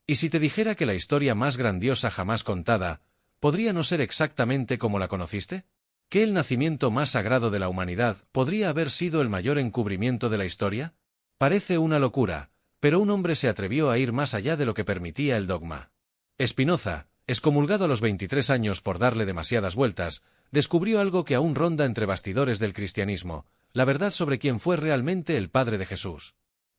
Y si te dijera que la historia más grandiosa jamás contada, ¿podría no ser exactamente como la conociste? ¿Que el nacimiento más sagrado de la humanidad podría haber sido el mayor encubrimiento de la historia? Parece una locura, pero un hombre se atrevió a ir más allá de lo que permitía el dogma. Spinoza, excomulgado a los 23 años por darle demasiadas vueltas, descubrió algo que aún ronda entre bastidores del cristianismo, la verdad sobre quién fue realmente el Padre de Jesús.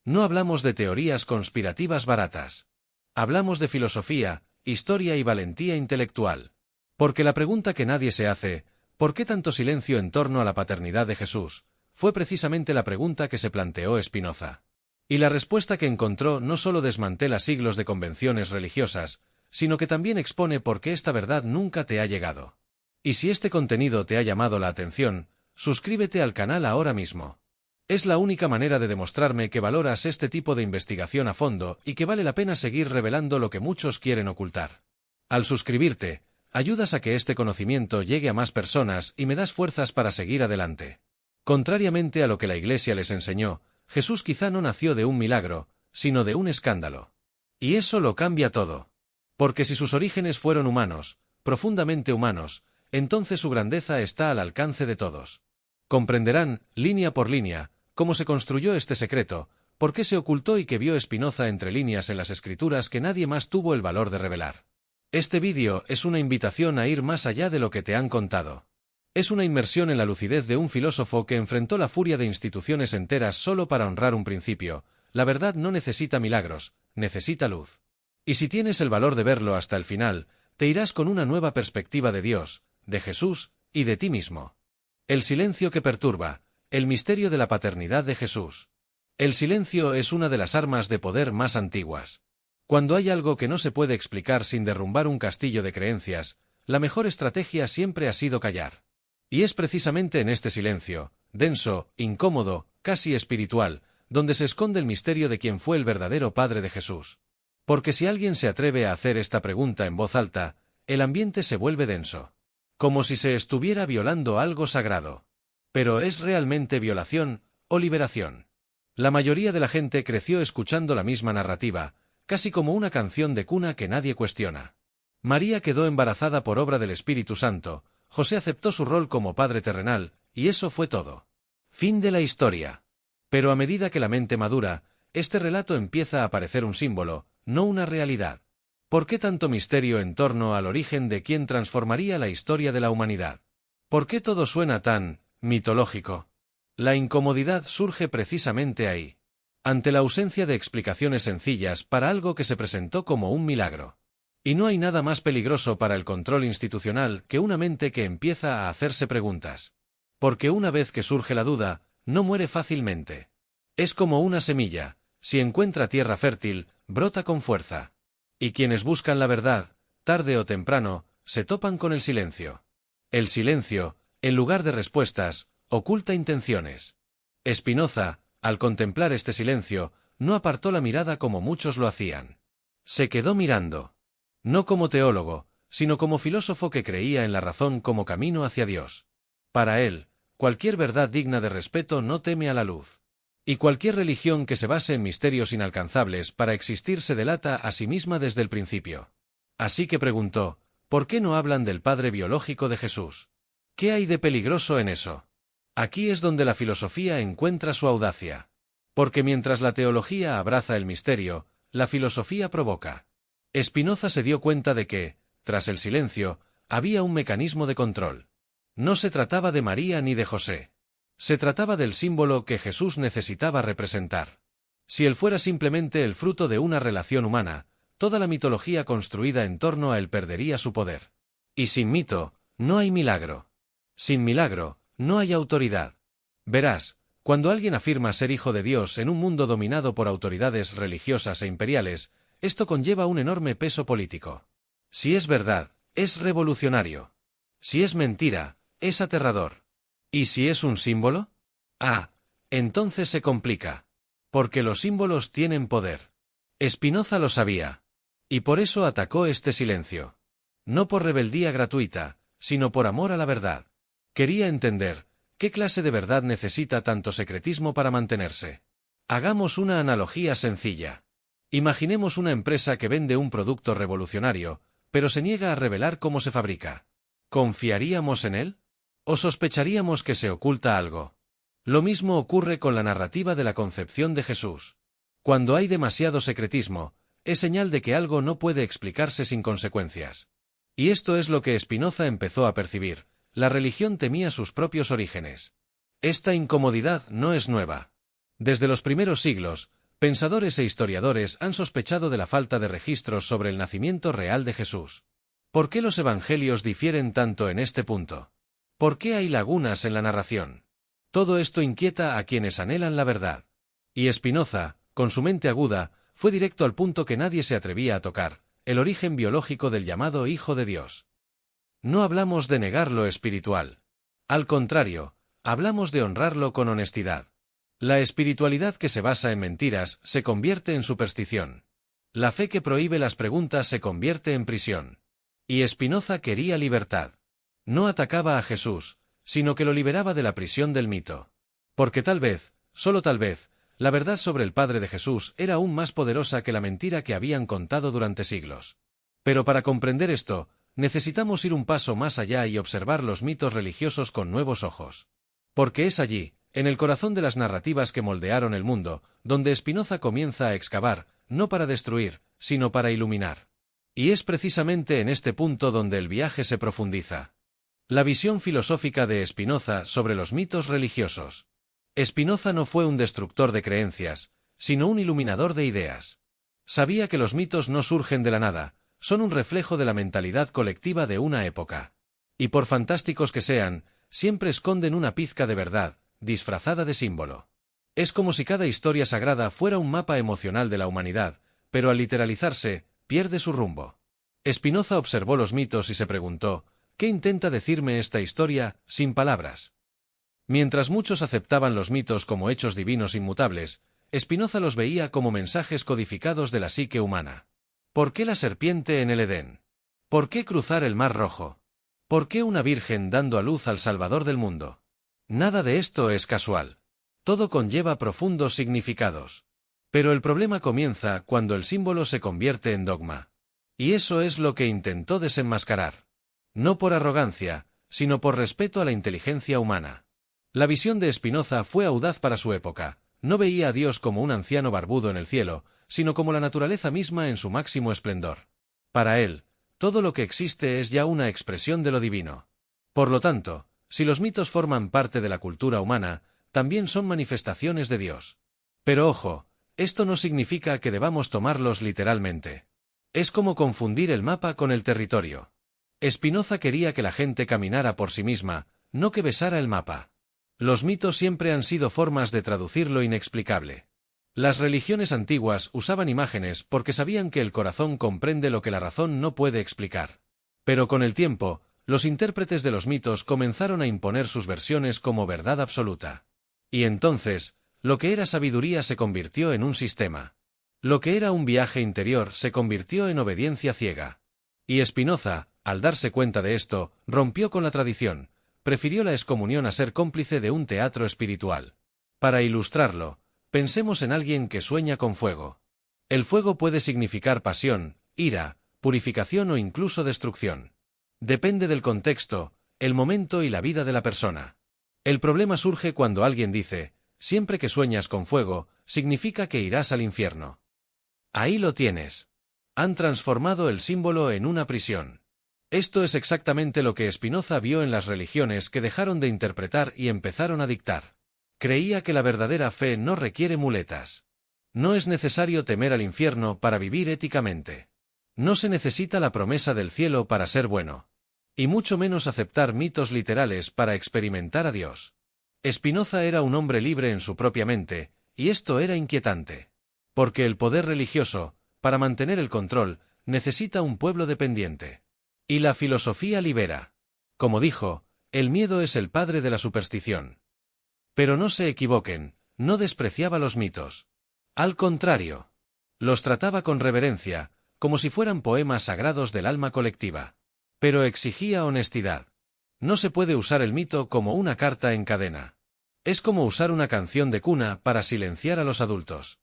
No hablamos de teorías conspirativas baratas. Hablamos de filosofía, historia y valentía intelectual. Porque la pregunta que nadie se hace, ¿por qué tanto silencio en torno a la paternidad de Jesús?, fue precisamente la pregunta que se planteó Spinoza. Y la respuesta que encontró no solo desmantela siglos de convenciones religiosas, sino que también expone por qué esta verdad nunca te ha llegado. Y si este contenido te ha llamado la atención, suscríbete al canal ahora mismo. Es la única manera de demostrarme que valoras este tipo de investigación a fondo y que vale la pena seguir revelando lo que muchos quieren ocultar. Al suscribirte, ayudas a que este conocimiento llegue a más personas y me das fuerzas para seguir adelante. Contrariamente a lo que la Iglesia les enseñó, Jesús quizá no nació de un milagro, sino de un escándalo. Y eso lo cambia todo. Porque si sus orígenes fueron humanos, profundamente humanos, entonces su grandeza está al alcance de todos. Comprenderán, línea por línea, cómo se construyó este secreto, por qué se ocultó y qué vio Spinoza entre líneas en las escrituras que nadie más tuvo el valor de revelar. Este vídeo es una invitación a ir más allá de lo que te han contado. Es una inmersión en la lucidez de un filósofo que enfrentó la furia de instituciones enteras solo para honrar un principio: la verdad no necesita milagros, necesita luz. Y si tienes el valor de verlo hasta el final, te irás con una nueva perspectiva de Dios, de Jesús y de ti mismo. El silencio que perturba, el misterio de la paternidad de Jesús. El silencio es una de las armas de poder más antiguas. Cuando hay algo que no se puede explicar sin derrumbar un castillo de creencias, la mejor estrategia siempre ha sido callar. Y es precisamente en este silencio, denso, incómodo, casi espiritual, donde se esconde el misterio de quién fue el verdadero Padre de Jesús. Porque si alguien se atreve a hacer esta pregunta en voz alta, el ambiente se vuelve denso. Como si se estuviera violando algo sagrado. Pero ¿es realmente violación o liberación? La mayoría de la gente creció escuchando la misma narrativa, casi como una canción de cuna que nadie cuestiona. María quedó embarazada por obra del Espíritu Santo, José aceptó su rol como padre terrenal, y eso fue todo. Fin de la historia. Pero a medida que la mente madura, este relato empieza a parecer un símbolo, no una realidad. ¿Por qué tanto misterio en torno al origen de quien transformaría la historia de la humanidad? ¿Por qué todo suena tan mitológico? La incomodidad surge precisamente ahí. Ante la ausencia de explicaciones sencillas para algo que se presentó como un milagro. Y no hay nada más peligroso para el control institucional que una mente que empieza a hacerse preguntas. Porque una vez que surge la duda, no muere fácilmente. Es como una semilla, si encuentra tierra fértil, brota con fuerza. Y quienes buscan la verdad, tarde o temprano, se topan con el silencio. El silencio, en lugar de respuestas, oculta intenciones. Spinoza, al contemplar este silencio, no apartó la mirada como muchos lo hacían. Se quedó mirando. No como teólogo, sino como filósofo que creía en la razón como camino hacia Dios. Para él, cualquier verdad digna de respeto no teme a la luz. Y cualquier religión que se base en misterios inalcanzables para existir se delata a sí misma desde el principio. Así que preguntó, ¿por qué no hablan del padre biológico de Jesús? ¿Qué hay de peligroso en eso? Aquí es donde la filosofía encuentra su audacia. Porque mientras la teología abraza el misterio, la filosofía provoca. Spinoza se dio cuenta de que, tras el silencio, había un mecanismo de control. No se trataba de María ni de José. Se trataba del símbolo que Jesús necesitaba representar. Si él fuera simplemente el fruto de una relación humana, toda la mitología construida en torno a él perdería su poder. Y sin mito, no hay milagro. Sin milagro, no hay autoridad. Verás, cuando alguien afirma ser hijo de Dios en un mundo dominado por autoridades religiosas e imperiales, esto conlleva un enorme peso político. Si es verdad, es revolucionario. Si es mentira, es aterrador. ¿Y si es un símbolo? Ah, entonces se complica. Porque los símbolos tienen poder. Spinoza lo sabía. Y por eso atacó este silencio. No por rebeldía gratuita, sino por amor a la verdad. Quería entender, ¿qué clase de verdad necesita tanto secretismo para mantenerse? Hagamos una analogía sencilla. Imaginemos una empresa que vende un producto revolucionario, pero se niega a revelar cómo se fabrica. ¿Confiaríamos en él? ¿O sospecharíamos que se oculta algo? Lo mismo ocurre con la narrativa de la concepción de Jesús. Cuando hay demasiado secretismo, es señal de que algo no puede explicarse sin consecuencias. Y esto es lo que Spinoza empezó a percibir: la religión temía sus propios orígenes. Esta incomodidad no es nueva. Desde los primeros siglos, pensadores e historiadores han sospechado de la falta de registros sobre el nacimiento real de Jesús. ¿Por qué los evangelios difieren tanto en este punto? ¿Por qué hay lagunas en la narración? Todo esto inquieta a quienes anhelan la verdad. Y Spinoza, con su mente aguda, fue directo al punto que nadie se atrevía a tocar: el origen biológico del llamado Hijo de Dios. No hablamos de negar lo espiritual. Al contrario, hablamos de honrarlo con honestidad. La espiritualidad que se basa en mentiras se convierte en superstición. La fe que prohíbe las preguntas se convierte en prisión. Y Spinoza quería libertad. No atacaba a Jesús, sino que lo liberaba de la prisión del mito. Porque tal vez, solo tal vez, la verdad sobre el Padre de Jesús era aún más poderosa que la mentira que habían contado durante siglos. Pero para comprender esto, necesitamos ir un paso más allá y observar los mitos religiosos con nuevos ojos. Porque es allí, en el corazón de las narrativas que moldearon el mundo, donde Spinoza comienza a excavar, no para destruir, sino para iluminar. Y es precisamente en este punto donde el viaje se profundiza. La visión filosófica de Spinoza sobre los mitos religiosos. Spinoza no fue un destructor de creencias, sino un iluminador de ideas. Sabía que los mitos no surgen de la nada, son un reflejo de la mentalidad colectiva de una época. Y por fantásticos que sean, siempre esconden una pizca de verdad, disfrazada de símbolo. Es como si cada historia sagrada fuera un mapa emocional de la humanidad, pero al literalizarse, pierde su rumbo. Spinoza observó los mitos y se preguntó: ¿qué intenta decirme esta historia, sin palabras? Mientras muchos aceptaban los mitos como hechos divinos inmutables, Spinoza los veía como mensajes codificados de la psique humana. ¿Por qué la serpiente en el Edén? ¿Por qué cruzar el Mar Rojo? ¿Por qué una virgen dando a luz al Salvador del mundo? Nada de esto es casual. Todo conlleva profundos significados. Pero el problema comienza cuando el símbolo se convierte en dogma. Y eso es lo que intentó desenmascarar. No por arrogancia, sino por respeto a la inteligencia humana. La visión de Spinoza fue audaz para su época. No veía a Dios como un anciano barbudo en el cielo, sino como la naturaleza misma en su máximo esplendor. Para él, todo lo que existe es ya una expresión de lo divino. Por lo tanto, si los mitos forman parte de la cultura humana, también son manifestaciones de Dios. Pero ojo, esto no significa que debamos tomarlos literalmente. Es como confundir el mapa con el territorio. Spinoza quería que la gente caminara por sí misma, no que besara el mapa. Los mitos siempre han sido formas de traducir lo inexplicable. Las religiones antiguas usaban imágenes porque sabían que el corazón comprende lo que la razón no puede explicar. Pero con el tiempo, los intérpretes de los mitos comenzaron a imponer sus versiones como verdad absoluta. Y entonces, lo que era sabiduría se convirtió en un sistema. Lo que era un viaje interior se convirtió en obediencia ciega. Y Spinoza, al darse cuenta de esto, rompió con la tradición, prefirió la excomunión a ser cómplice de un teatro espiritual. Para ilustrarlo, pensemos en alguien que sueña con fuego. El fuego puede significar pasión, ira, purificación o incluso destrucción. Depende del contexto, el momento y la vida de la persona. El problema surge cuando alguien dice: siempre que sueñas con fuego, significa que irás al infierno. Ahí lo tienes. Han transformado el símbolo en una prisión. Esto es exactamente lo que Spinoza vio en las religiones que dejaron de interpretar y empezaron a dictar. Creía que la verdadera fe no requiere muletas. No es necesario temer al infierno para vivir éticamente. No se necesita la promesa del cielo para ser bueno. Y mucho menos aceptar mitos literales para experimentar a Dios. Spinoza era un hombre libre en su propia mente, y esto era inquietante. Porque el poder religioso, para mantener el control, necesita un pueblo dependiente. Y la filosofía libera. Como dijo, el miedo es el padre de la superstición. Pero no se equivoquen, no despreciaba los mitos. Al contrario. Los trataba con reverencia, como si fueran poemas sagrados del alma colectiva. Pero exigía honestidad. No se puede usar el mito como una carta en cadena. Es como usar una canción de cuna para silenciar a los adultos.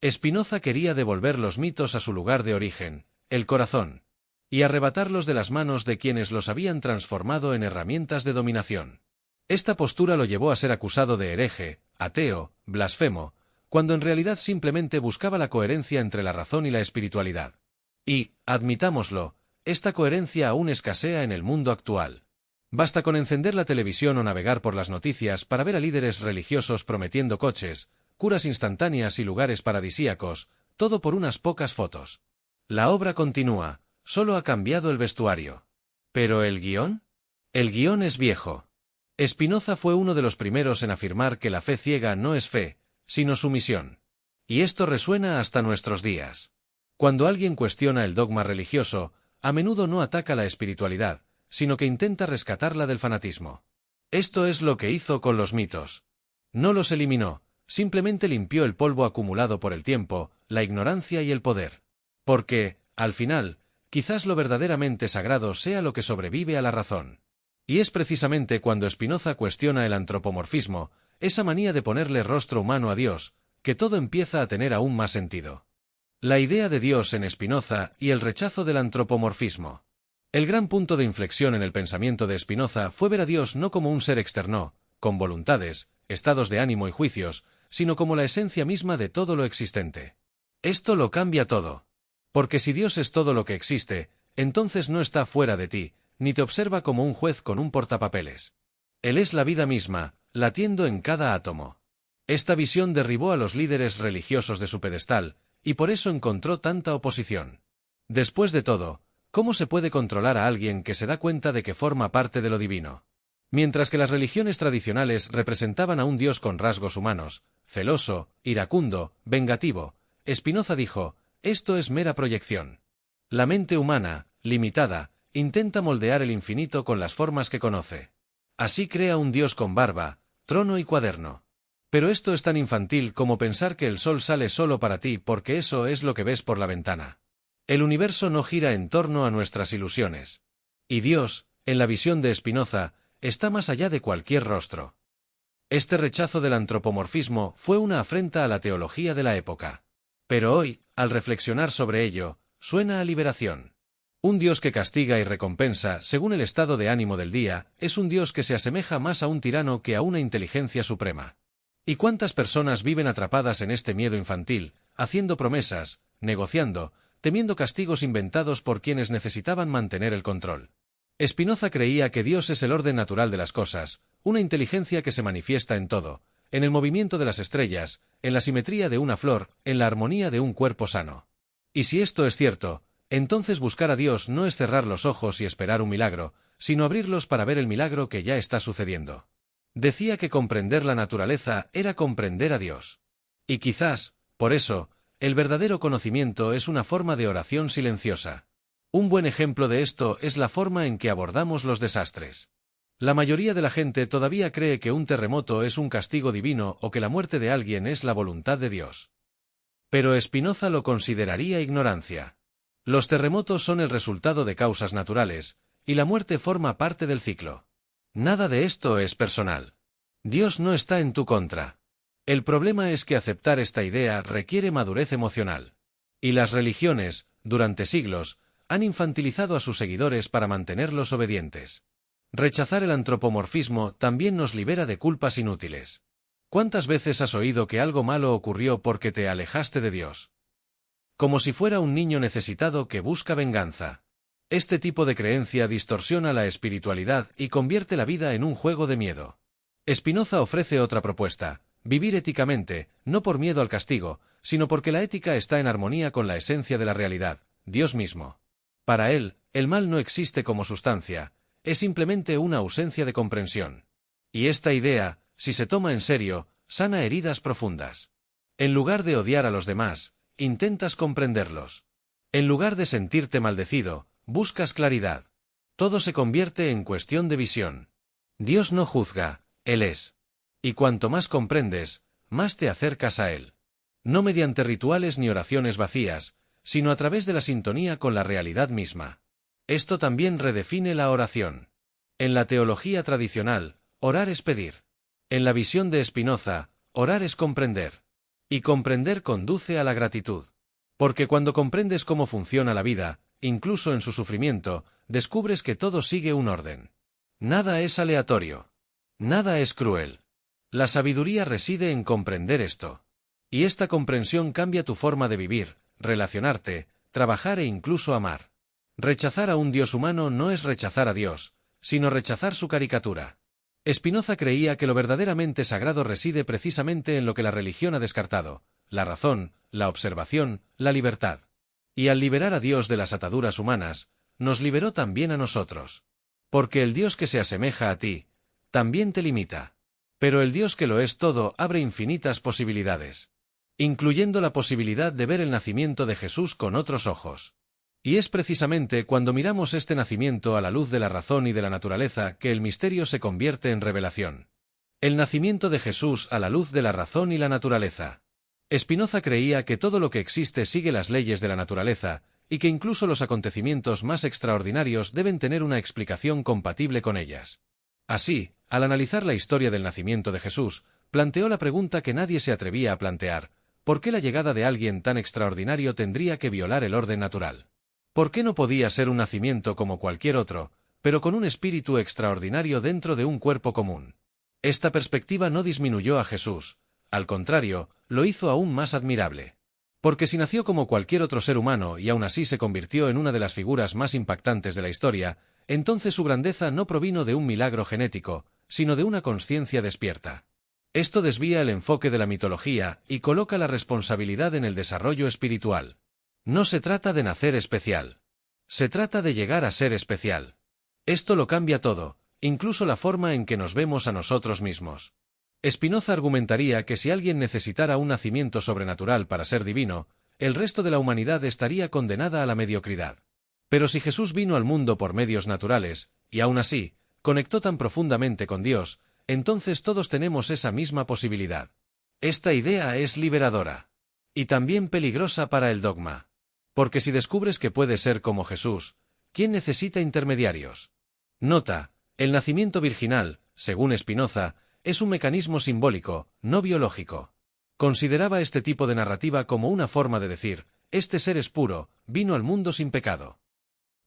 Spinoza quería devolver los mitos a su lugar de origen, el corazón, y arrebatarlos de las manos de quienes los habían transformado en herramientas de dominación. Esta postura lo llevó a ser acusado de hereje, ateo, blasfemo, cuando en realidad simplemente buscaba la coherencia entre la razón y la espiritualidad. Y, admitámoslo, esta coherencia aún escasea en el mundo actual. Basta con encender la televisión o navegar por las noticias para ver a líderes religiosos prometiendo coches, curas instantáneas y lugares paradisíacos, todo por unas pocas fotos. La obra continúa, solo ha cambiado el vestuario. ¿Pero el guión? El guión es viejo. Spinoza fue uno de los primeros en afirmar que la fe ciega no es fe, sino sumisión. Y esto resuena hasta nuestros días. Cuando alguien cuestiona el dogma religioso, a menudo no ataca la espiritualidad, sino que intenta rescatarla del fanatismo. Esto es lo que hizo con los mitos. No los eliminó, simplemente limpió el polvo acumulado por el tiempo, la ignorancia y el poder. Porque, al final, quizás lo verdaderamente sagrado sea lo que sobrevive a la razón. Y es precisamente cuando Spinoza cuestiona el antropomorfismo, esa manía de ponerle rostro humano a Dios, que todo empieza a tener aún más sentido. La idea de Dios en Spinoza y el rechazo del antropomorfismo. El gran punto de inflexión en el pensamiento de Spinoza fue ver a Dios no como un ser externo, con voluntades, estados de ánimo y juicios, sino como la esencia misma de todo lo existente. Esto lo cambia todo. Porque si Dios es todo lo que existe, entonces no está fuera de ti, ni te observa como un juez con un portapapeles. Él es la vida misma, latiendo en cada átomo. Esta visión derribó a los líderes religiosos de su pedestal, y por eso encontró tanta oposición. Después de todo, ¿cómo se puede controlar a alguien que se da cuenta de que forma parte de lo divino? Mientras que las religiones tradicionales representaban a un Dios con rasgos humanos, celoso, iracundo, vengativo, Spinoza dijo, esto es mera proyección. La mente humana, limitada, intenta moldear el infinito con las formas que conoce. Así crea un Dios con barba, trono y cuaderno. Pero esto es tan infantil como pensar que el sol sale solo para ti porque eso es lo que ves por la ventana. El universo no gira en torno a nuestras ilusiones. Y Dios, en la visión de Spinoza, está más allá de cualquier rostro. Este rechazo del antropomorfismo fue una afrenta a la teología de la época. Pero hoy, al reflexionar sobre ello, suena a liberación. Un Dios que castiga y recompensa según el estado de ánimo del día, es un Dios que se asemeja más a un tirano que a una inteligencia suprema. ¿Y cuántas personas viven atrapadas en este miedo infantil, haciendo promesas, negociando, temiendo castigos inventados por quienes necesitaban mantener el control? Spinoza creía que Dios es el orden natural de las cosas, una inteligencia que se manifiesta en todo, en el movimiento de las estrellas, en la simetría de una flor, en la armonía de un cuerpo sano. Y si esto es cierto, entonces buscar a Dios no es cerrar los ojos y esperar un milagro, sino abrirlos para ver el milagro que ya está sucediendo. Decía que comprender la naturaleza era comprender a Dios. Y quizás, por eso, el verdadero conocimiento es una forma de oración silenciosa. Un buen ejemplo de esto es la forma en que abordamos los desastres. La mayoría de la gente todavía cree que un terremoto es un castigo divino o que la muerte de alguien es la voluntad de Dios. Pero Spinoza lo consideraría ignorancia. Los terremotos son el resultado de causas naturales, y la muerte forma parte del ciclo. Nada de esto es personal. Dios no está en tu contra. El problema es que aceptar esta idea requiere madurez emocional. Y las religiones, durante siglos, han infantilizado a sus seguidores para mantenerlos obedientes. Rechazar el antropomorfismo también nos libera de culpas inútiles. ¿Cuántas veces has oído que algo malo ocurrió porque te alejaste de Dios? Como si fuera un niño necesitado que busca venganza. Este tipo de creencia distorsiona la espiritualidad y convierte la vida en un juego de miedo. Spinoza ofrece otra propuesta: vivir éticamente, no por miedo al castigo, sino porque la ética está en armonía con la esencia de la realidad, Dios mismo. Para él, el mal no existe como sustancia, es simplemente una ausencia de comprensión. Y esta idea, si se toma en serio, sana heridas profundas. En lugar de odiar a los demás, intentas comprenderlos. En lugar de sentirte maldecido, buscas claridad. Todo se convierte en cuestión de visión. Dios no juzga, Él es. Y cuanto más comprendes, más te acercas a Él. No mediante rituales ni oraciones vacías, sino a través de la sintonía con la realidad misma. Esto también redefine la oración. En la teología tradicional, orar es pedir. En la visión de Spinoza, orar es comprender. Y comprender conduce a la gratitud. Porque cuando comprendes cómo funciona la vida, incluso en su sufrimiento, descubres que todo sigue un orden. Nada es aleatorio. Nada es cruel. La sabiduría reside en comprender esto. Y esta comprensión cambia tu forma de vivir, relacionarte, trabajar e incluso amar. Rechazar a un Dios humano no es rechazar a Dios, sino rechazar su caricatura. Spinoza creía que lo verdaderamente sagrado reside precisamente en lo que la religión ha descartado: la razón, la observación, la libertad. Y al liberar a Dios de las ataduras humanas, nos liberó también a nosotros. Porque el Dios que se asemeja a ti, también te limita. Pero el Dios que lo es todo abre infinitas posibilidades, incluyendo la posibilidad de ver el nacimiento de Jesús con otros ojos. Y es precisamente cuando miramos este nacimiento a la luz de la razón y de la naturaleza que el misterio se convierte en revelación. El nacimiento de Jesús a la luz de la razón y la naturaleza. Spinoza creía que todo lo que existe sigue las leyes de la naturaleza, y que incluso los acontecimientos más extraordinarios deben tener una explicación compatible con ellas. Así, al analizar la historia del nacimiento de Jesús, planteó la pregunta que nadie se atrevía a plantear: ¿por qué la llegada de alguien tan extraordinario tendría que violar el orden natural? ¿Por qué no podía ser un nacimiento como cualquier otro, pero con un espíritu extraordinario dentro de un cuerpo común? Esta perspectiva no disminuyó a Jesús, al contrario, lo hizo aún más admirable. Porque si nació como cualquier otro ser humano y aún así se convirtió en una de las figuras más impactantes de la historia, entonces su grandeza no provino de un milagro genético, sino de una conciencia despierta. Esto desvía el enfoque de la mitología y coloca la responsabilidad en el desarrollo espiritual. No se trata de nacer especial. Se trata de llegar a ser especial. Esto lo cambia todo, incluso la forma en que nos vemos a nosotros mismos. Spinoza argumentaría que si alguien necesitara un nacimiento sobrenatural para ser divino, el resto de la humanidad estaría condenada a la mediocridad. Pero si Jesús vino al mundo por medios naturales, y aún así, conectó tan profundamente con Dios, entonces todos tenemos esa misma posibilidad. Esta idea es liberadora. Y también peligrosa para el dogma. Porque si descubres que puedes ser como Jesús, ¿quién necesita intermediarios? Nota: el nacimiento virginal, según Spinoza, es un mecanismo simbólico, no biológico. Consideraba este tipo de narrativa como una forma de decir: este ser es puro, vino al mundo sin pecado.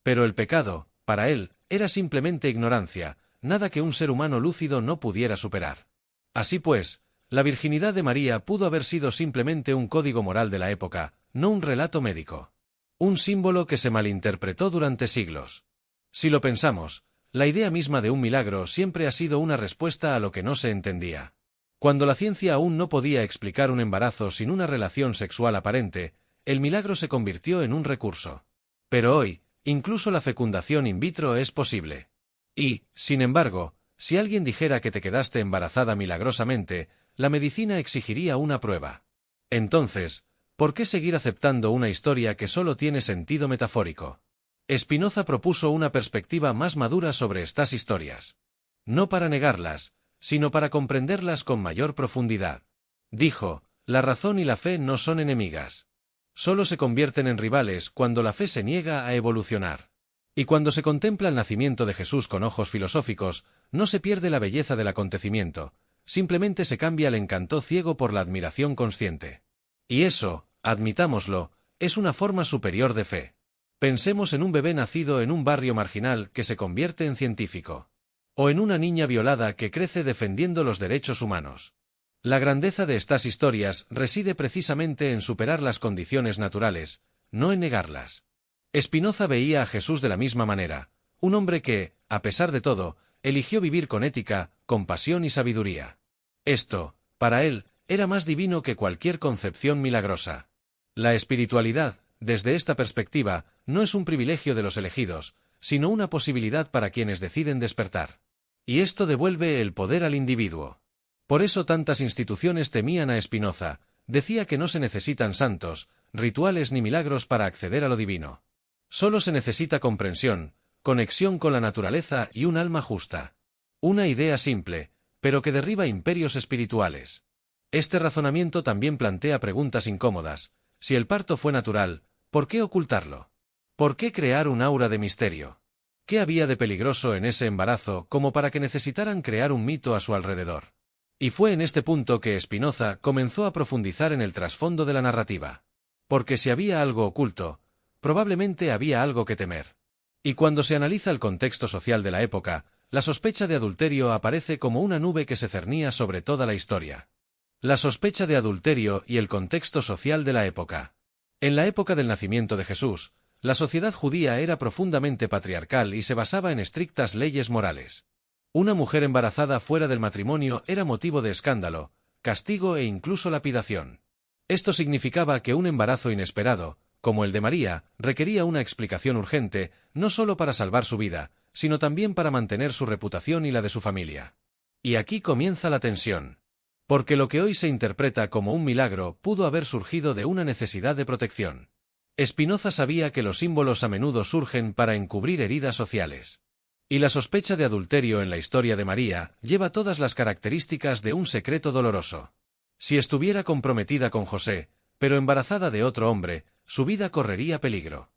Pero el pecado, para él, era simplemente ignorancia, nada que un ser humano lúcido no pudiera superar. Así pues, la virginidad de María pudo haber sido simplemente un código moral de la época, no un relato médico. Un símbolo que se malinterpretó durante siglos. Si lo pensamos, la idea misma de un milagro siempre ha sido una respuesta a lo que no se entendía. Cuando la ciencia aún no podía explicar un embarazo sin una relación sexual aparente, el milagro se convirtió en un recurso. Pero hoy, incluso la fecundación in vitro es posible. Y, sin embargo, si alguien dijera que te quedaste embarazada milagrosamente, la medicina exigiría una prueba. Entonces, ¿por qué seguir aceptando una historia que solo tiene sentido metafórico? Spinoza propuso una perspectiva más madura sobre estas historias. No para negarlas, sino para comprenderlas con mayor profundidad. Dijo: la razón y la fe no son enemigas. Solo se convierten en rivales cuando la fe se niega a evolucionar. Y cuando se contempla el nacimiento de Jesús con ojos filosóficos, no se pierde la belleza del acontecimiento, simplemente se cambia el encanto ciego por la admiración consciente. Y eso, admitámoslo, es una forma superior de fe. Pensemos en un bebé nacido en un barrio marginal que se convierte en científico. O en una niña violada que crece defendiendo los derechos humanos. La grandeza de estas historias reside precisamente en superar las condiciones naturales, no en negarlas. Spinoza veía a Jesús de la misma manera, un hombre que, a pesar de todo, eligió vivir con ética, compasión y sabiduría. Esto, para él, era más divino que cualquier concepción milagrosa. La espiritualidad, desde esta perspectiva, no es un privilegio de los elegidos, sino una posibilidad para quienes deciden despertar. Y esto devuelve el poder al individuo. Por eso tantas instituciones temían a Spinoza. Decía que no se necesitan santos, rituales ni milagros para acceder a lo divino. Solo se necesita comprensión, conexión con la naturaleza y un alma justa. Una idea simple, pero que derriba imperios espirituales. Este razonamiento también plantea preguntas incómodas. Si el parto fue natural, ¿por qué ocultarlo? ¿Por qué crear un aura de misterio? ¿Qué había de peligroso en ese embarazo como para que necesitaran crear un mito a su alrededor? Y fue en este punto que Spinoza comenzó a profundizar en el trasfondo de la narrativa. Porque si había algo oculto, probablemente había algo que temer. Y cuando se analiza el contexto social de la época, la sospecha de adulterio aparece como una nube que se cernía sobre toda la historia. La sospecha de adulterio y el contexto social de la época. En la época del nacimiento de Jesús, la sociedad judía era profundamente patriarcal y se basaba en estrictas leyes morales. Una mujer embarazada fuera del matrimonio era motivo de escándalo, castigo e incluso lapidación. Esto significaba que un embarazo inesperado, como el de María, requería una explicación urgente, no solo para salvar su vida, sino también para mantener su reputación y la de su familia. Y aquí comienza la tensión. Porque lo que hoy se interpreta como un milagro pudo haber surgido de una necesidad de protección. Spinoza sabía que los símbolos a menudo surgen para encubrir heridas sociales. Y la sospecha de adulterio en la historia de María lleva todas las características de un secreto doloroso. Si estuviera comprometida con José, pero embarazada de otro hombre, su vida correría peligro.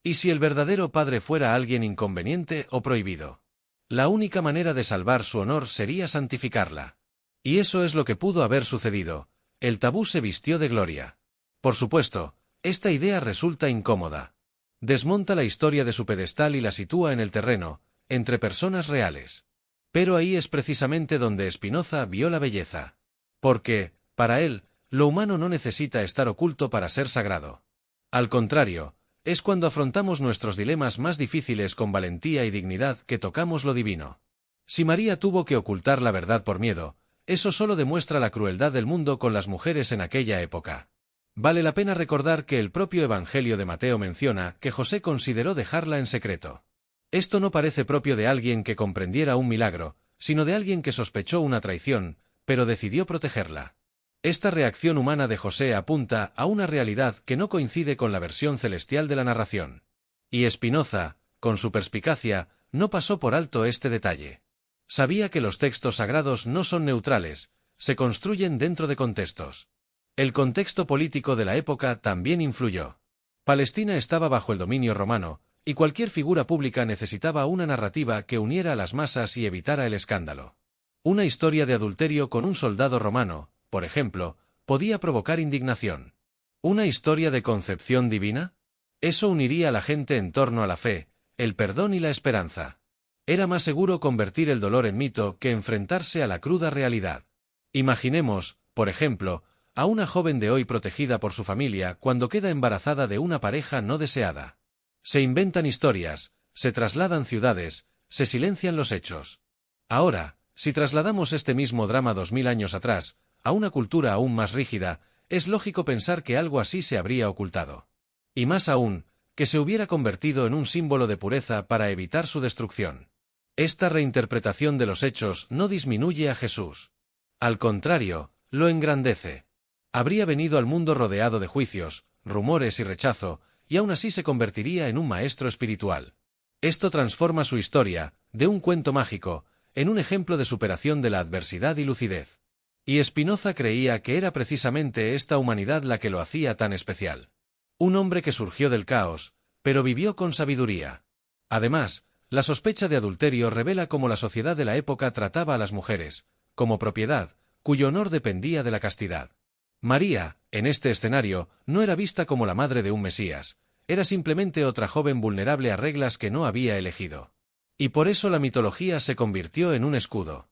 ¿Y si el verdadero padre fuera alguien inconveniente o prohibido? La única manera de salvar su honor sería santificarla. Y eso es lo que pudo haber sucedido. El tabú se vistió de gloria. Por supuesto, esta idea resulta incómoda. Desmonta la historia de su pedestal y la sitúa en el terreno, entre personas reales. Pero ahí es precisamente donde Spinoza vio la belleza. Porque, para él, lo humano no necesita estar oculto para ser sagrado. Al contrario, es cuando afrontamos nuestros dilemas más difíciles con valentía y dignidad que tocamos lo divino. Si María tuvo que ocultar la verdad por miedo, eso solo demuestra la crueldad del mundo con las mujeres en aquella época. Vale la pena recordar que el propio Evangelio de Mateo menciona que José consideró dejarla en secreto. Esto no parece propio de alguien que comprendiera un milagro, sino de alguien que sospechó una traición, pero decidió protegerla. Esta reacción humana de José apunta a una realidad que no coincide con la versión celestial de la narración. Y Spinoza, con su perspicacia, no pasó por alto este detalle. Sabía que los textos sagrados no son neutrales, se construyen dentro de contextos. El contexto político de la época también influyó. Palestina estaba bajo el dominio romano, y cualquier figura pública necesitaba una narrativa que uniera a las masas y evitara el escándalo. Una historia de adulterio con un soldado romano, por ejemplo, podía provocar indignación. ¿Una historia de concepción divina? Eso uniría a la gente en torno a la fe, el perdón y la esperanza. Era más seguro convertir el dolor en mito que enfrentarse a la cruda realidad. Imaginemos, por ejemplo, a una joven de hoy protegida por su familia cuando queda embarazada de una pareja no deseada. Se inventan historias, se trasladan ciudades, se silencian los hechos. Ahora, si trasladamos este mismo drama 2000 años atrás, a una cultura aún más rígida, es lógico pensar que algo así se habría ocultado. Y más aún, que se hubiera convertido en un símbolo de pureza para evitar su destrucción. Esta reinterpretación de los hechos no disminuye a Jesús. Al contrario, lo engrandece. Habría venido al mundo rodeado de juicios, rumores y rechazo, y aún así se convertiría en un maestro espiritual. Esto transforma su historia, de un cuento mágico, en un ejemplo de superación de la adversidad y lucidez. Y Spinoza creía que era precisamente esta humanidad la que lo hacía tan especial. Un hombre que surgió del caos, pero vivió con sabiduría. Además, la sospecha de adulterio revela cómo la sociedad de la época trataba a las mujeres, como propiedad, cuyo honor dependía de la castidad. María, en este escenario, no era vista como la madre de un Mesías, era simplemente otra joven vulnerable a reglas que no había elegido. Y por eso la mitología se convirtió en un escudo.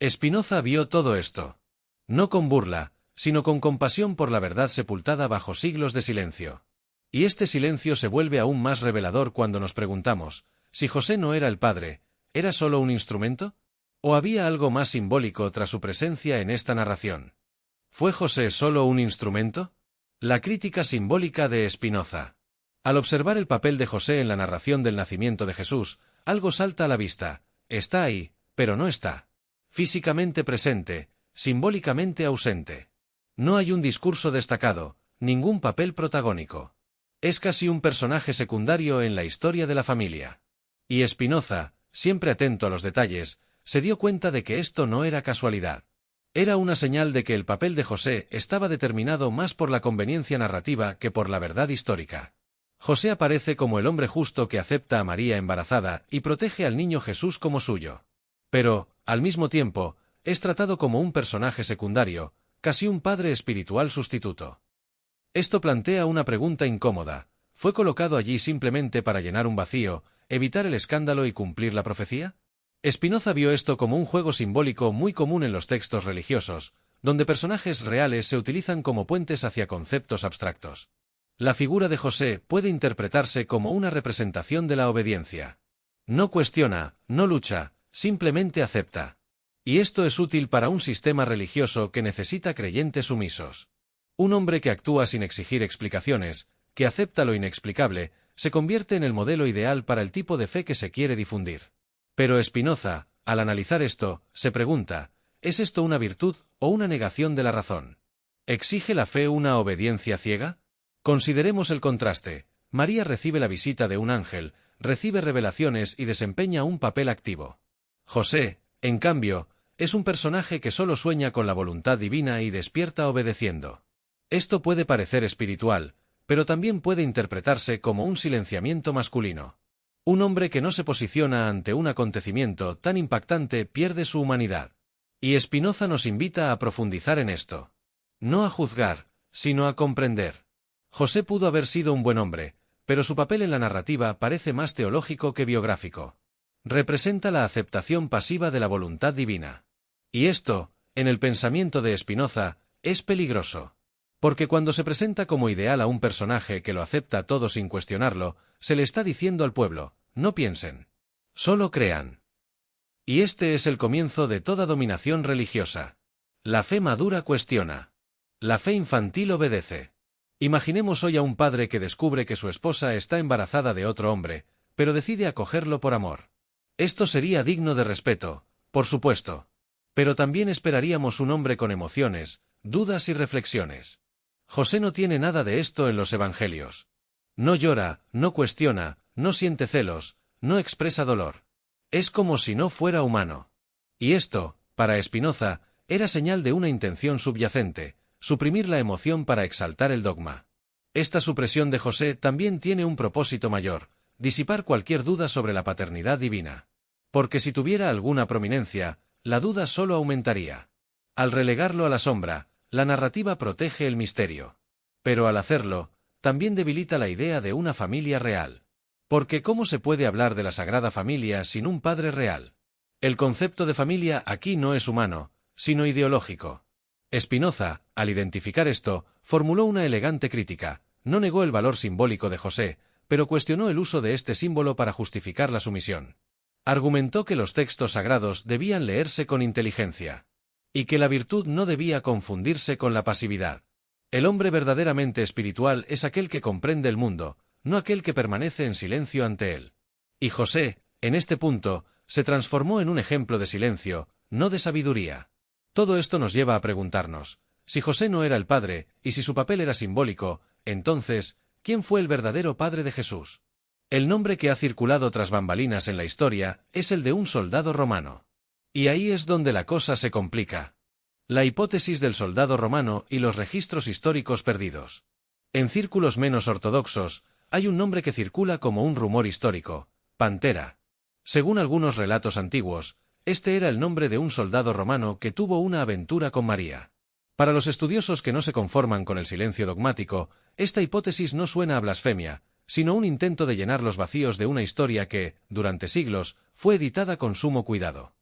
Spinoza vio todo esto. No con burla, sino con compasión por la verdad sepultada bajo siglos de silencio. Y este silencio se vuelve aún más revelador cuando nos preguntamos, si José no era el padre, ¿era solo un instrumento? ¿O había algo más simbólico tras su presencia en esta narración? ¿Fue José solo un instrumento? La crítica simbólica de Spinoza. Al observar el papel de José en la narración del nacimiento de Jesús, algo salta a la vista, está ahí, pero no está. Físicamente presente, simbólicamente ausente. No hay un discurso destacado, ningún papel protagónico. Es casi un personaje secundario en la historia de la familia. Y Spinoza, siempre atento a los detalles, se dio cuenta de que esto no era casualidad. Era una señal de que el papel de José estaba determinado más por la conveniencia narrativa que por la verdad histórica. José aparece como el hombre justo que acepta a María embarazada y protege al niño Jesús como suyo. Pero, al mismo tiempo, es tratado como un personaje secundario, casi un padre espiritual sustituto. Esto plantea una pregunta incómoda. ¿Fue colocado allí simplemente para llenar un vacío, evitar el escándalo y cumplir la profecía? Spinoza vio esto como un juego simbólico muy común en los textos religiosos, donde personajes reales se utilizan como puentes hacia conceptos abstractos. La figura de José puede interpretarse como una representación de la obediencia. No cuestiona, no lucha, simplemente acepta. Y esto es útil para un sistema religioso que necesita creyentes sumisos. Un hombre que actúa sin exigir explicaciones, que acepta lo inexplicable, se convierte en el modelo ideal para el tipo de fe que se quiere difundir. Pero Spinoza, al analizar esto, se pregunta, ¿es esto una virtud o una negación de la razón? ¿Exige la fe una obediencia ciega? Consideremos el contraste. María recibe la visita de un ángel, recibe revelaciones y desempeña un papel activo. José, en cambio, es un personaje que solo sueña con la voluntad divina y despierta obedeciendo. Esto puede parecer espiritual, pero también puede interpretarse como un silenciamiento masculino. Un hombre que no se posiciona ante un acontecimiento tan impactante pierde su humanidad. Y Spinoza nos invita a profundizar en esto. No a juzgar, sino a comprender. José pudo haber sido un buen hombre, pero su papel en la narrativa parece más teológico que biográfico. Representa la aceptación pasiva de la voluntad divina. Y esto, en el pensamiento de Spinoza, es peligroso. Porque cuando se presenta como ideal a un personaje que lo acepta todo sin cuestionarlo, se le está diciendo al pueblo, no piensen. Solo crean. Y este es el comienzo de toda dominación religiosa. La fe madura cuestiona. La fe infantil obedece. Imaginemos hoy a un padre que descubre que su esposa está embarazada de otro hombre, pero decide acogerlo por amor. Esto sería digno de respeto, por supuesto. Pero también esperaríamos un hombre con emociones, dudas y reflexiones. José no tiene nada de esto en los evangelios. No llora, no cuestiona, no siente celos, no expresa dolor. Es como si no fuera humano. Y esto, para Spinoza, era señal de una intención subyacente, suprimir la emoción para exaltar el dogma. Esta supresión de José también tiene un propósito mayor, disipar cualquier duda sobre la paternidad divina. Porque si tuviera alguna prominencia, la duda solo aumentaría. Al relegarlo a la sombra, la narrativa protege el misterio. Pero al hacerlo, también debilita la idea de una familia real. Porque ¿cómo se puede hablar de la Sagrada Familia sin un padre real? El concepto de familia aquí no es humano, sino ideológico. Spinoza, al identificar esto, formuló una elegante crítica, no negó el valor simbólico de José, pero cuestionó el uso de este símbolo para justificar la sumisión. Argumentó que los textos sagrados debían leerse con inteligencia. Y que la virtud no debía confundirse con la pasividad. El hombre verdaderamente espiritual es aquel que comprende el mundo, no aquel que permanece en silencio ante él. Y José, en este punto, se transformó en un ejemplo de silencio, no de sabiduría. Todo esto nos lleva a preguntarnos, si José no era el padre, y si su papel era simbólico, entonces, ¿quién fue el verdadero padre de Jesús? El nombre que ha circulado tras bambalinas en la historia es el de un soldado romano. Y ahí es donde la cosa se complica. La hipótesis del soldado romano y los registros históricos perdidos. En círculos menos ortodoxos, hay un nombre que circula como un rumor histórico, Pantera. Según algunos relatos antiguos, este era el nombre de un soldado romano que tuvo una aventura con María. Para los estudiosos que no se conforman con el silencio dogmático, esta hipótesis no suena a blasfemia, sino un intento de llenar los vacíos de una historia que, durante siglos, fue editada con sumo cuidado.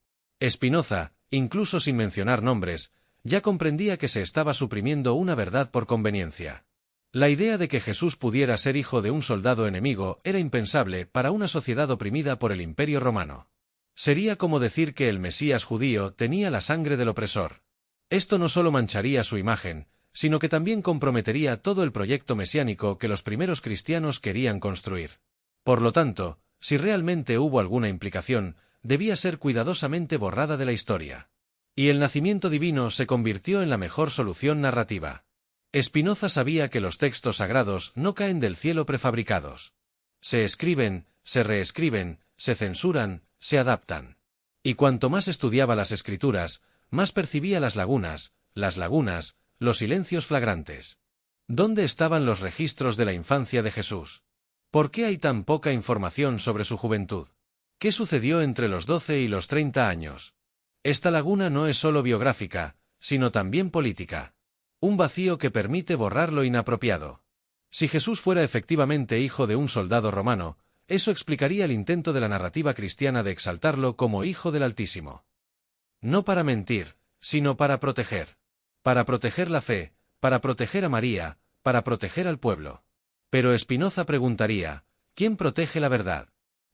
Spinoza, incluso sin mencionar nombres, ya comprendía que se estaba suprimiendo una verdad por conveniencia. La idea de que Jesús pudiera ser hijo de un soldado enemigo era impensable para una sociedad oprimida por el Imperio Romano. Sería como decir que el Mesías judío tenía la sangre del opresor. Esto no solo mancharía su imagen, sino que también comprometería todo el proyecto mesiánico que los primeros cristianos querían construir. Por lo tanto, si realmente hubo alguna implicación, debía ser cuidadosamente borrada de la historia. Y el nacimiento divino se convirtió en la mejor solución narrativa. Spinoza sabía que los textos sagrados no caen del cielo prefabricados. Se escriben, se reescriben, se censuran, se adaptan. Y cuanto más estudiaba las escrituras, más percibía las lagunas, los silencios flagrantes. ¿Dónde estaban los registros de la infancia de Jesús? ¿Por qué hay tan poca información sobre su juventud? ¿Qué sucedió entre los 12 y los 30 años? Esta laguna no es solo biográfica, sino también política. Un vacío que permite borrar lo inapropiado. Si Jesús fuera efectivamente hijo de un soldado romano, eso explicaría el intento de la narrativa cristiana de exaltarlo como hijo del Altísimo. No para mentir, sino para proteger. Para proteger la fe, para proteger a María, para proteger al pueblo. Pero Spinoza preguntaría, ¿quién protege la verdad?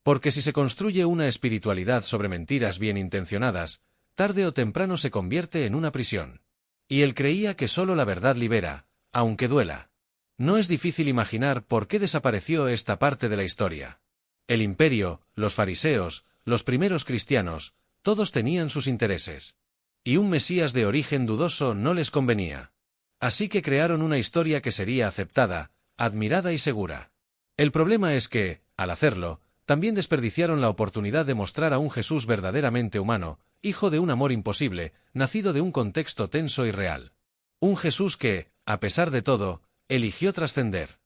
Porque si se construye una espiritualidad sobre mentiras bien intencionadas, tarde o temprano se convierte en una prisión. Y él creía que solo la verdad libera, aunque duela. No es difícil imaginar por qué desapareció esta parte de la historia. El imperio, los fariseos, los primeros cristianos, todos tenían sus intereses. Y un Mesías de origen dudoso no les convenía. Así que crearon una historia que sería aceptada, admirada y segura. El problema es que, al hacerlo, también desperdiciaron la oportunidad de mostrar a un Jesús verdaderamente humano, hijo de un amor imposible, nacido de un contexto tenso y real. Un Jesús que, a pesar de todo, eligió trascender.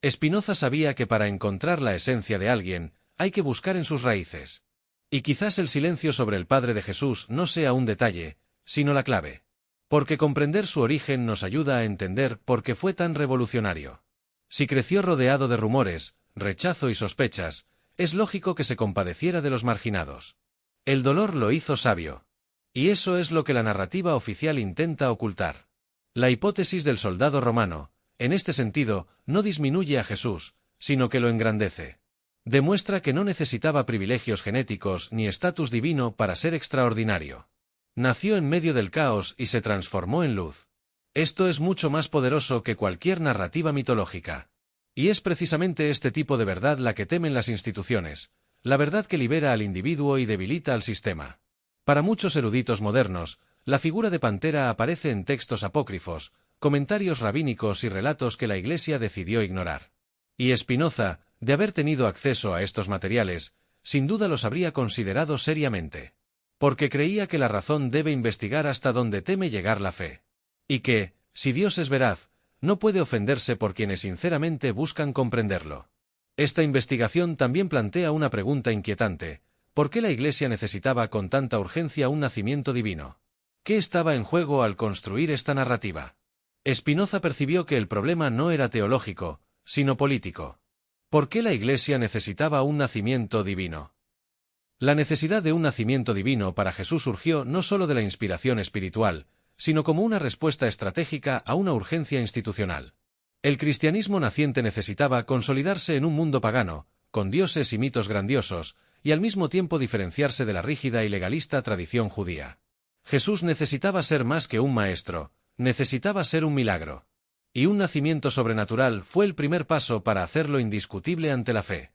Spinoza sabía que para encontrar la esencia de alguien, hay que buscar en sus raíces. Y quizás el silencio sobre el Padre de Jesús no sea un detalle, sino la clave. Porque comprender su origen nos ayuda a entender por qué fue tan revolucionario. Si creció rodeado de rumores, rechazo y sospechas, es lógico que se compadeciera de los marginados. El dolor lo hizo sabio. Y eso es lo que la narrativa oficial intenta ocultar. La hipótesis del soldado romano, en este sentido, no disminuye a Jesús, sino que lo engrandece. Demuestra que no necesitaba privilegios genéticos ni estatus divino para ser extraordinario. Nació en medio del caos y se transformó en luz. Esto es mucho más poderoso que cualquier narrativa mitológica. Y es precisamente este tipo de verdad la que temen las instituciones, la verdad que libera al individuo y debilita al sistema. Para muchos eruditos modernos, la figura de Pantera aparece en textos apócrifos, comentarios rabínicos y relatos que la Iglesia decidió ignorar. Y Spinoza, de haber tenido acceso a estos materiales, sin duda los habría considerado seriamente. Porque creía que la razón debe investigar hasta donde teme llegar la fe. Y que, si Dios es veraz, no puede ofenderse por quienes sinceramente buscan comprenderlo. Esta investigación también plantea una pregunta inquietante: ¿por qué la Iglesia necesitaba con tanta urgencia un nacimiento divino? ¿Qué estaba en juego al construir esta narrativa? Spinoza percibió que el problema no era teológico, sino político. ¿Por qué la Iglesia necesitaba un nacimiento divino? La necesidad de un nacimiento divino para Jesús surgió no solo de la inspiración espiritual, sino como una respuesta estratégica a una urgencia institucional. El cristianismo naciente necesitaba consolidarse en un mundo pagano, con dioses y mitos grandiosos, y al mismo tiempo diferenciarse de la rígida y legalista tradición judía. Jesús necesitaba ser más que un maestro, necesitaba ser un milagro. Y un nacimiento sobrenatural fue el primer paso para hacerlo indiscutible ante la fe.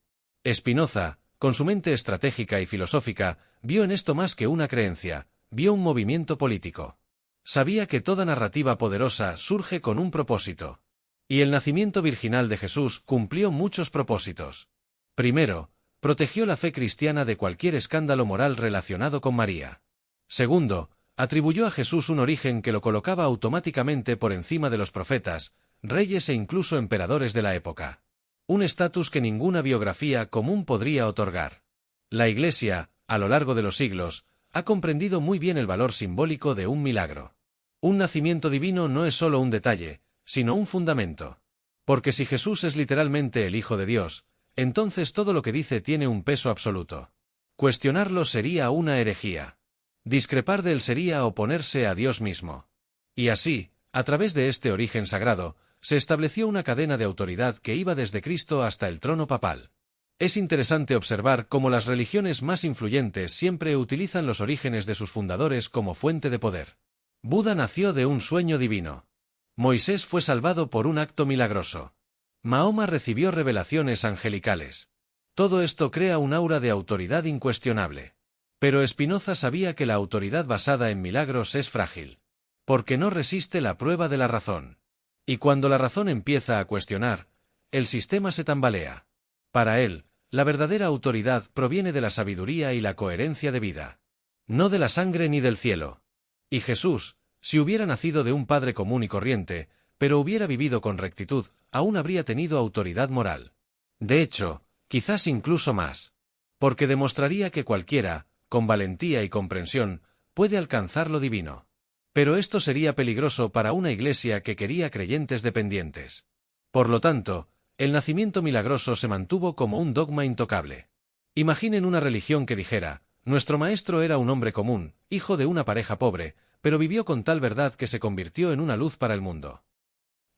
Spinoza, con su mente estratégica y filosófica, vio en esto más que una creencia, vio un movimiento político. Sabía que toda narrativa poderosa surge con un propósito. Y el nacimiento virginal de Jesús cumplió muchos propósitos. Primero, protegió la fe cristiana de cualquier escándalo moral relacionado con María. Segundo, atribuyó a Jesús un origen que lo colocaba automáticamente por encima de los profetas, reyes e incluso emperadores de la época. Un estatus que ninguna biografía común podría otorgar. La Iglesia, a lo largo de los siglos, ha comprendido muy bien el valor simbólico de un milagro. Un nacimiento divino no es solo un detalle, sino un fundamento. Porque si Jesús es literalmente el Hijo de Dios, entonces todo lo que dice tiene un peso absoluto. Cuestionarlo sería una herejía. Discrepar de él sería oponerse a Dios mismo. Y así, a través de este origen sagrado, se estableció una cadena de autoridad que iba desde Cristo hasta el trono papal. Es interesante observar cómo las religiones más influyentes siempre utilizan los orígenes de sus fundadores como fuente de poder. Buda nació de un sueño divino. Moisés fue salvado por un acto milagroso. Mahoma recibió revelaciones angelicales. Todo esto crea un aura de autoridad incuestionable. Pero Spinoza sabía que la autoridad basada en milagros es frágil. Porque no resiste la prueba de la razón. Y cuando la razón empieza a cuestionar, el sistema se tambalea. Para él, la verdadera autoridad proviene de la sabiduría y la coherencia de vida. No de la sangre ni del cielo. Y Jesús, si hubiera nacido de un padre común y corriente, pero hubiera vivido con rectitud, aún habría tenido autoridad moral. De hecho, quizás incluso más. Porque demostraría que cualquiera, con valentía y comprensión, puede alcanzar lo divino. Pero esto sería peligroso para una iglesia que quería creyentes dependientes. Por lo tanto, el nacimiento milagroso se mantuvo como un dogma intocable. Imaginen una religión que dijera: nuestro maestro era un hombre común, hijo de una pareja pobre, pero vivió con tal verdad que se convirtió en una luz para el mundo.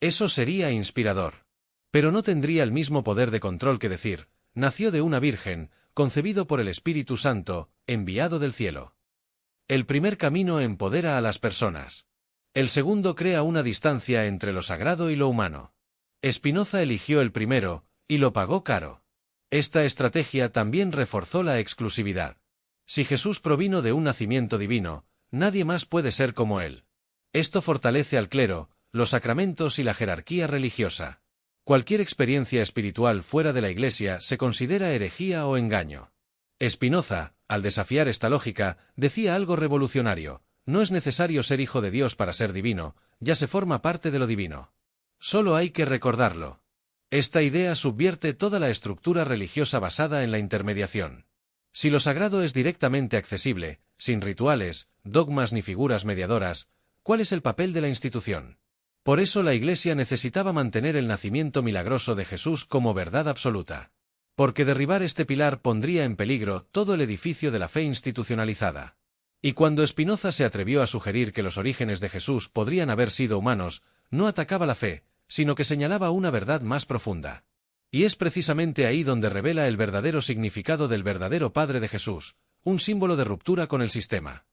Eso sería inspirador. Pero no tendría el mismo poder de control que decir: nació de una virgen, concebido por el Espíritu Santo, enviado del cielo. El primer camino empodera a las personas. El segundo crea una distancia entre lo sagrado y lo humano. Spinoza eligió el primero, y lo pagó caro. Esta estrategia también reforzó la exclusividad. Si Jesús provino de un nacimiento divino, nadie más puede ser como él. Esto fortalece al clero, los sacramentos y la jerarquía religiosa. Cualquier experiencia espiritual fuera de la Iglesia se considera herejía o engaño. Spinoza, al desafiar esta lógica, decía algo revolucionario: no es necesario ser hijo de Dios para ser divino, ya se forma parte de lo divino. Solo hay que recordarlo. Esta idea subvierte toda la estructura religiosa basada en la intermediación. Si lo sagrado es directamente accesible, sin rituales, dogmas ni figuras mediadoras, ¿cuál es el papel de la institución? Por eso la Iglesia necesitaba mantener el nacimiento milagroso de Jesús como verdad absoluta. Porque derribar este pilar pondría en peligro todo el edificio de la fe institucionalizada. Y cuando Spinoza se atrevió a sugerir que los orígenes de Jesús podrían haber sido humanos, no atacaba la fe, sino que señalaba una verdad más profunda. Y es precisamente ahí donde revela el verdadero significado del verdadero Padre de Jesús, un símbolo de ruptura con el sistema.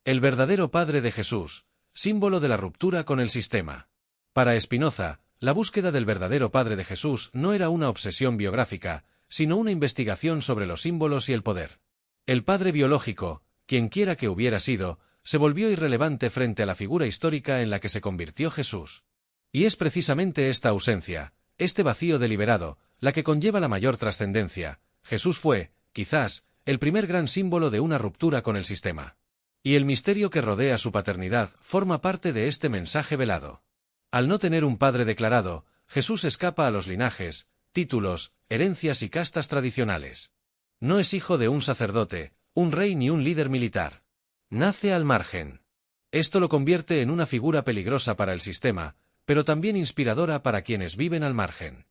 El verdadero Padre de Jesús, símbolo de la ruptura con el sistema. Para Spinoza, la búsqueda del verdadero Padre de Jesús no era una obsesión biográfica, sino una investigación sobre los símbolos y el poder. El padre biológico, quienquiera que hubiera sido, se volvió irrelevante frente a la figura histórica en la que se convirtió Jesús. Y es precisamente esta ausencia, este vacío deliberado, la que conlleva la mayor trascendencia. Jesús fue, quizás, el primer gran símbolo de una ruptura con el sistema. Y el misterio que rodea su paternidad forma parte de este mensaje velado. Al no tener un padre declarado, Jesús escapa a los linajes, títulos, herencias y castas tradicionales. No es hijo de un sacerdote, un rey ni un líder militar. Nace al margen. Esto lo convierte en una figura peligrosa para el sistema, pero también inspiradora para quienes viven al margen.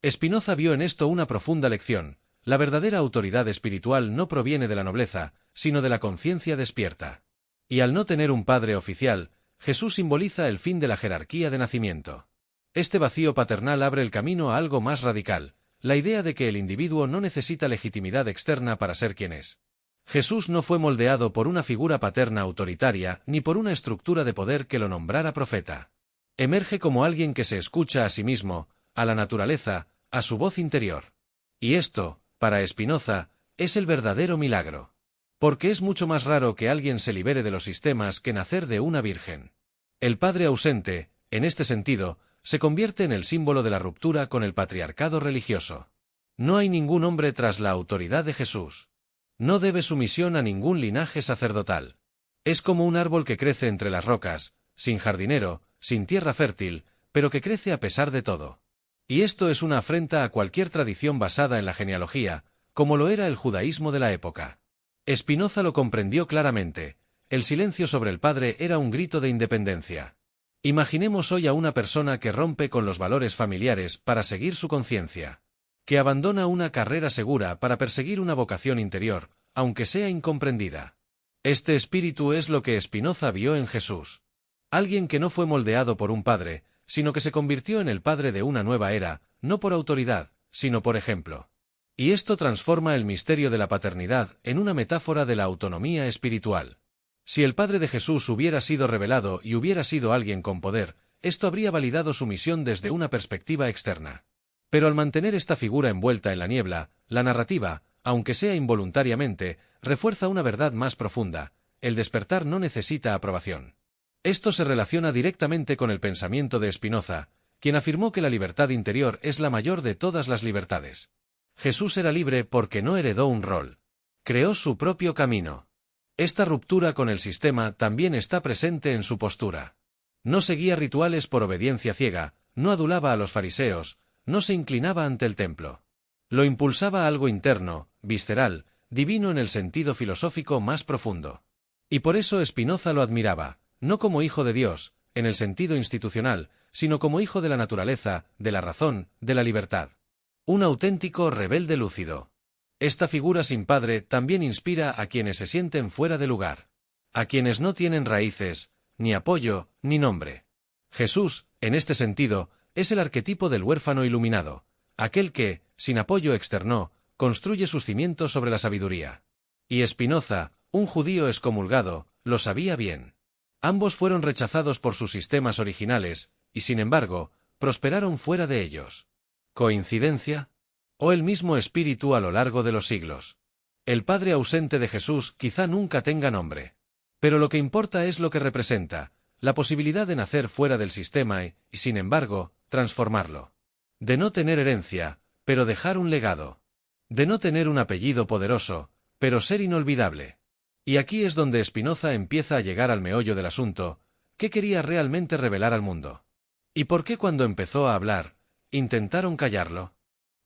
Spinoza vio en esto una profunda lección: la verdadera autoridad espiritual no proviene de la nobleza, sino de la conciencia despierta. Y al no tener un padre oficial, Jesús simboliza el fin de la jerarquía de nacimiento. Este vacío paternal abre el camino a algo más radical, la idea de que el individuo no necesita legitimidad externa para ser quien es. Jesús no fue moldeado por una figura paterna autoritaria ni por una estructura de poder que lo nombrara profeta. Emerge como alguien que se escucha a sí mismo, a la naturaleza, a su voz interior. Y esto, para Spinoza, es el verdadero milagro. Porque es mucho más raro que alguien se libere de los sistemas que nacer de una virgen. El padre ausente, en este sentido, se convierte en el símbolo de la ruptura con el patriarcado religioso. No hay ningún hombre tras la autoridad de Jesús. No debe sumisión a ningún linaje sacerdotal. Es como un árbol que crece entre las rocas, sin jardinero, sin tierra fértil, pero que crece a pesar de todo. Y esto es una afrenta a cualquier tradición basada en la genealogía, como lo era el judaísmo de la época. Spinoza lo comprendió claramente: el silencio sobre el padre era un grito de independencia. Imaginemos hoy a una persona que rompe con los valores familiares para seguir su conciencia. Que abandona una carrera segura para perseguir una vocación interior, aunque sea incomprendida. Este espíritu es lo que Spinoza vio en Jesús. Alguien que no fue moldeado por un padre, sino que se convirtió en el padre de una nueva era, no por autoridad, sino por ejemplo. Y esto transforma el misterio de la paternidad en una metáfora de la autonomía espiritual. Si el padre de Jesús hubiera sido revelado y hubiera sido alguien con poder, esto habría validado su misión desde una perspectiva externa. Pero al mantener esta figura envuelta en la niebla, la narrativa, aunque sea involuntariamente, refuerza una verdad más profunda: el despertar no necesita aprobación. Esto se relaciona directamente con el pensamiento de Spinoza, quien afirmó que la libertad interior es la mayor de todas las libertades. Jesús era libre porque no heredó un rol. Creó su propio camino. Esta ruptura con el sistema también está presente en su postura. No seguía rituales por obediencia ciega, no adulaba a los fariseos, no se inclinaba ante el templo. Lo impulsaba algo interno, visceral, divino en el sentido filosófico más profundo. Y por eso Spinoza lo admiraba, no como hijo de Dios, en el sentido institucional, sino como hijo de la naturaleza, de la razón, de la libertad. Un auténtico rebelde lúcido. Esta figura sin padre también inspira a quienes se sienten fuera de lugar, a quienes no tienen raíces, ni apoyo, ni nombre. Jesús, en este sentido, es el arquetipo del huérfano iluminado, aquel que, sin apoyo externo, construye sus cimientos sobre la sabiduría. Y Spinoza, un judío excomulgado, lo sabía bien. Ambos fueron rechazados por sus sistemas originales, y sin embargo, prosperaron fuera de ellos. ¿Coincidencia? ¿O el mismo espíritu a lo largo de los siglos? El padre ausente de Jesús quizá nunca tenga nombre. Pero lo que importa es lo que representa, la posibilidad de nacer fuera del sistema y, sin embargo, transformarlo. De no tener herencia, pero dejar un legado. De no tener un apellido poderoso, pero ser inolvidable. Y aquí es donde Spinoza empieza a llegar al meollo del asunto, ¿qué quería realmente revelar al mundo? ¿Y por qué cuando empezó a hablar, intentaron callarlo?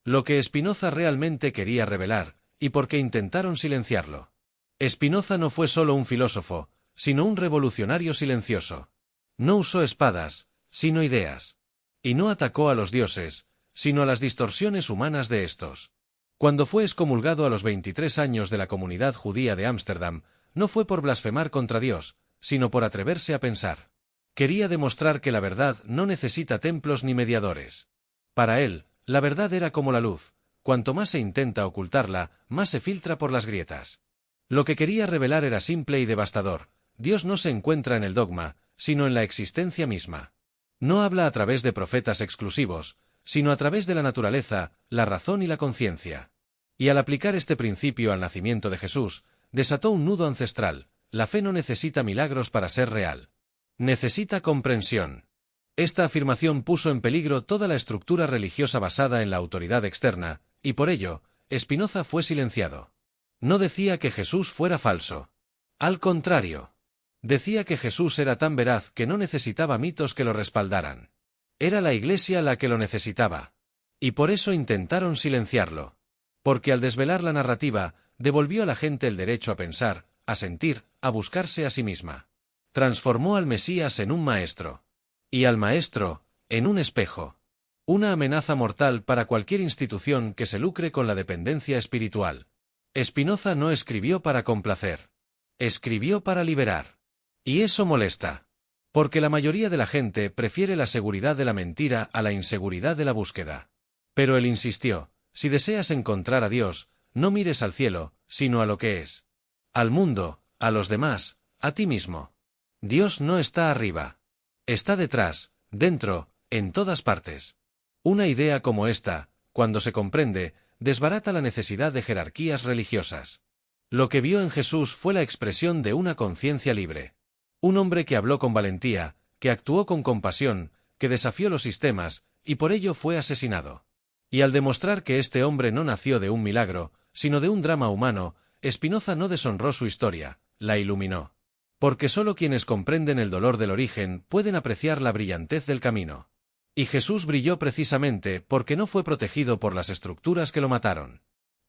Lo que Spinoza realmente quería revelar, y por qué intentaron silenciarlo. Spinoza no fue solo un filósofo, sino un revolucionario silencioso. No usó espadas, sino ideas. Y no atacó a los dioses, sino a las distorsiones humanas de estos. Cuando fue excomulgado a los 23 años de la comunidad judía de Ámsterdam, no fue por blasfemar contra Dios, sino por atreverse a pensar. Quería demostrar que la verdad no necesita templos ni mediadores. Para él, la verdad era como la luz, cuanto más se intenta ocultarla, más se filtra por las grietas. Lo que quería revelar era simple y devastador. Dios no se encuentra en el dogma, sino en la existencia misma. No habla a través de profetas exclusivos, sino a través de la naturaleza, la razón y la conciencia. Y al aplicar este principio al nacimiento de Jesús, desató un nudo ancestral. La fe no necesita milagros para ser real. Necesita comprensión. Esta afirmación puso en peligro toda la estructura religiosa basada en la autoridad externa, y por ello, Spinoza fue silenciado. No decía que Jesús fuera falso. Al contrario. Decía que Jesús era tan veraz que no necesitaba mitos que lo respaldaran. Era la Iglesia la que lo necesitaba. Y por eso intentaron silenciarlo. Porque al desvelar la narrativa, devolvió a la gente el derecho a pensar, a sentir, a buscarse a sí misma. Transformó al Mesías en un maestro. Y al maestro, en un espejo. Una amenaza mortal para cualquier institución que se lucre con la dependencia espiritual. Spinoza no escribió para complacer. Escribió para liberar. Y eso molesta. Porque la mayoría de la gente prefiere la seguridad de la mentira a la inseguridad de la búsqueda. Pero él insistió, si deseas encontrar a Dios, no mires al cielo, sino a lo que es. Al mundo, a los demás, a ti mismo. Dios no está arriba. Está detrás, dentro, en todas partes. Una idea como esta, cuando se comprende, desbarata la necesidad de jerarquías religiosas. Lo que vio en Jesús fue la expresión de una conciencia libre. Un hombre que habló con valentía, que actuó con compasión, que desafió los sistemas, y por ello fue asesinado. Y al demostrar que este hombre no nació de un milagro, sino de un drama humano, Spinoza no deshonró su historia, la iluminó. Porque sólo quienes comprenden el dolor del origen pueden apreciar la brillantez del camino. Y Jesús brilló precisamente porque no fue protegido por las estructuras que lo mataron.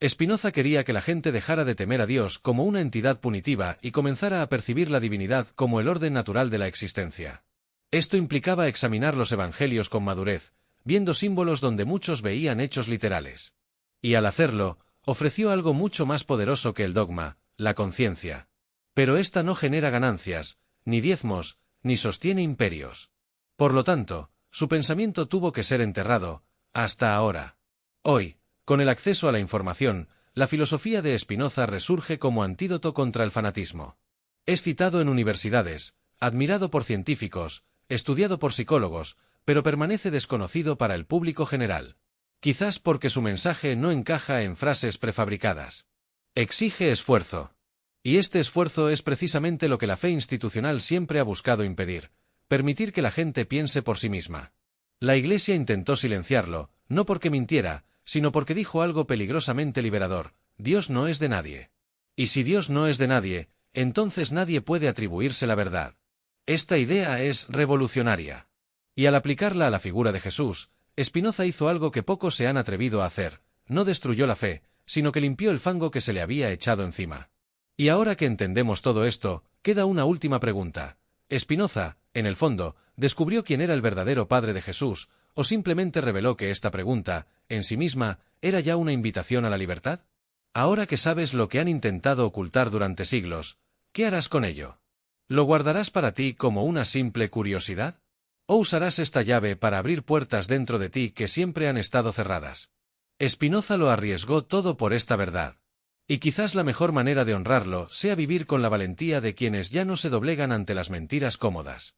Spinoza quería que la gente dejara de temer a Dios como una entidad punitiva y comenzara a percibir la divinidad como el orden natural de la existencia. Esto implicaba examinar los evangelios con madurez, viendo símbolos donde muchos veían hechos literales. Y al hacerlo, ofreció algo mucho más poderoso que el dogma, la conciencia. Pero esta no genera ganancias, ni diezmos, ni sostiene imperios. Por lo tanto, su pensamiento tuvo que ser enterrado, hasta ahora. Hoy, con el acceso a la información, la filosofía de Spinoza resurge como antídoto contra el fanatismo. Es citado en universidades, admirado por científicos, estudiado por psicólogos, pero permanece desconocido para el público general. Quizás porque su mensaje no encaja en frases prefabricadas. Exige esfuerzo. Y este esfuerzo es precisamente lo que la fe institucional siempre ha buscado impedir, permitir que la gente piense por sí misma. La Iglesia intentó silenciarlo, no porque mintiera, sino porque dijo algo peligrosamente liberador: Dios no es de nadie. Y si Dios no es de nadie, entonces nadie puede atribuirse la verdad. Esta idea es revolucionaria. Y al aplicarla a la figura de Jesús, Spinoza hizo algo que pocos se han atrevido a hacer: no destruyó la fe, sino que limpió el fango que se le había echado encima. Y ahora que entendemos todo esto, Queda una última pregunta. ¿Spinoza, en el fondo, descubrió quién era el verdadero padre de Jesús, o simplemente reveló que esta pregunta, en sí misma, era ya una invitación a la libertad? Ahora que sabes lo que han intentado ocultar durante siglos, ¿qué harás con ello? ¿Lo guardarás para ti como una simple curiosidad? ¿O usarás esta llave para abrir puertas dentro de ti que siempre han estado cerradas? Spinoza lo arriesgó todo por esta verdad. Y quizás la mejor manera de honrarlo sea vivir con la valentía de quienes ya no se doblegan ante las mentiras cómodas.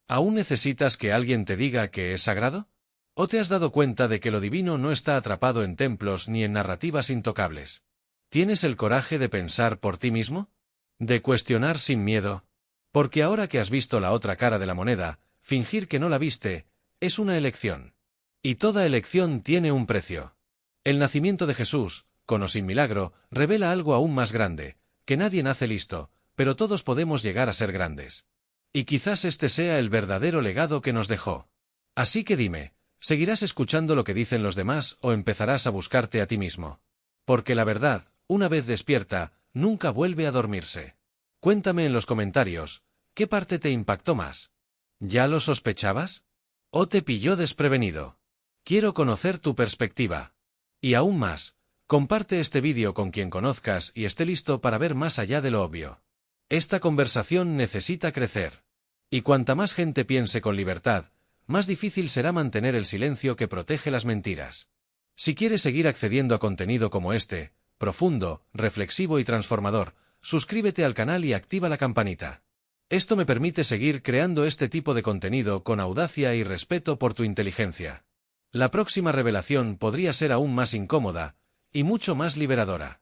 ¿Aún necesitas que alguien te diga que es sagrado? ¿O te has dado cuenta de que lo divino no está atrapado en templos ni en narrativas intocables? ¿Tienes el coraje de pensar por ti mismo? ¿De cuestionar sin miedo? Porque ahora que has visto la otra cara de la moneda, fingir que no la viste, es una elección. Y toda elección tiene un precio. El nacimiento de Jesús, con o sin milagro, revela algo aún más grande, que nadie nace listo, pero todos podemos llegar a ser grandes. Y quizás este sea el verdadero legado que nos dejó. Así que dime, ¿seguirás escuchando lo que dicen los demás o empezarás a buscarte a ti mismo? Porque la verdad, una vez despierta, nunca vuelve a dormirse. Cuéntame en los comentarios, ¿qué parte te impactó más? ¿Ya lo sospechabas? ¿O te pilló desprevenido? Quiero conocer tu perspectiva. Y aún más, comparte este vídeo con quien conozcas y esté listo para ver más allá de lo obvio. Esta conversación necesita crecer. Y cuanta más gente piense con libertad, más difícil será mantener el silencio que protege las mentiras. Si quieres seguir accediendo a contenido como este, profundo, reflexivo y transformador, suscríbete al canal y activa la campanita. Esto me permite seguir creando este tipo de contenido con audacia y respeto por tu inteligencia. La próxima revelación podría ser aún más incómoda, y mucho más liberadora.